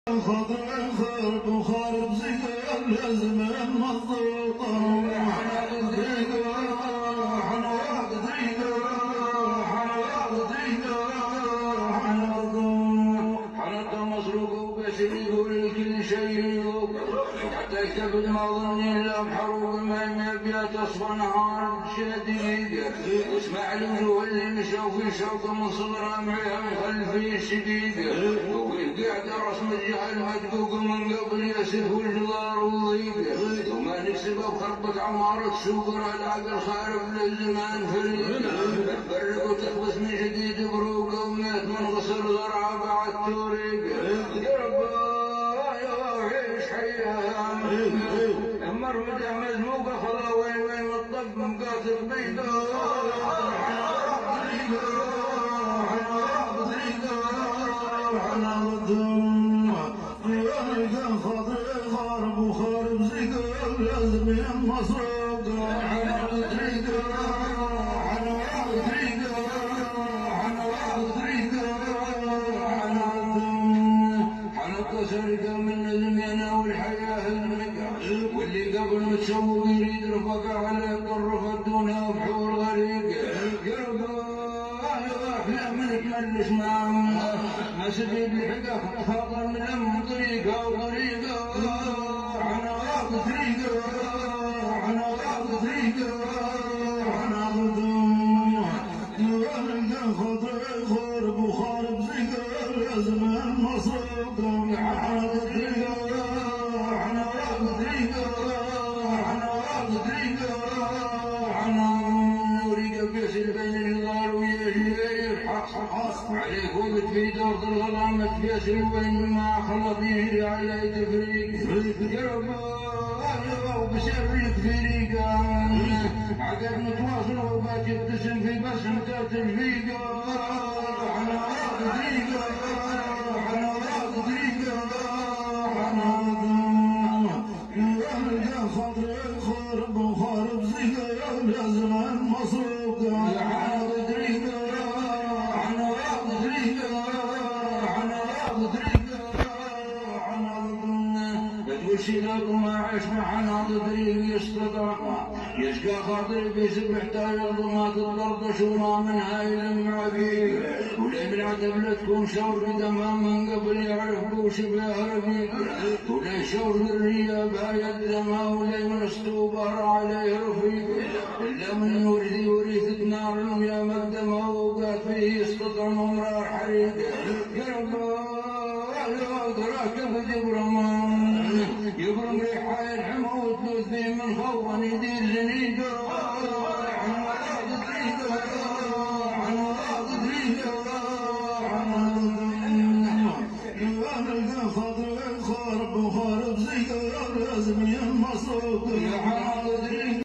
خضر خرب وخرب زقال لازم مضبوط حنا ضيقة حنا ضيقة حنا ضيقة حنا مسروق وبشر يقول الكل شيء حتى يكتب ما ظني الا بحروب ما بيها تصفى نهار شديد واسمع الوجوه اللي مشوا في شوط من صغرها معها مخلفين شديد قاعد رسم الجهل مدقوق من قبل يسف الجدار وضيق وما نكسب بخربة عمارة سوقر العقل خارب للزمان فريق تفرق وتخبص من جديد بروقه ومات من غسل ضرعه بعد توريق يا رب يا عيش حيام مرمد مزموقه خلا وين والطب مقاتل بيده خارب وخارب زقال لازم مسروق حنا طريقة حنا طريقة حنا طريقة حنا سرقة من المينا والحياة المقع واللي قبل متسوق يريد رفقة على طرف الدنيا بحور غريق يرقى احنا منتملش معهم ما سبيل الحقا فاضل من ام طريقة وطريقة حنا طريقة حنا طريقة حنا خضر خرب وخارب زقال لازم المصروق حنا طريقة حنا طريقة حنا طريقة حنا وريقة بيسل بين النظار ويجي عليك وقت في دور الظلام تبيسل وين ما خلط يهدي علي تفريق يا رب وبسرك فريقة عقد متواصل وبات يبتسم في بسمة الفيقة حنا طريقة حنا طريقة حنا خضر خرب وخرب زقال لازم مسروق حنا طريقة حنا طريقة حنا طريقة وشيلات وما عاش معنا طريق يستطاع يشقى خاطري بيسبح تايض وما تضرب شوما من هاي المعبيد ولا من عتب لا تكون شور قدمها من قبل يعرف وشبه رفيق ولا شور الريا بهاي الدمها ولا من استوبر عليه رفيق الا من ورثي ورثة نار ويا مقدمها وقات فيه يستطعم امرار حريق يا رب دراك فجبرمان يبرم ريحة الحمى وتلوث فيه من خوفا يدير جنيده حنا طريقة حنا طريقة حنا خضر خارب وخارب زقال لازم ينمصروق حنا طريقة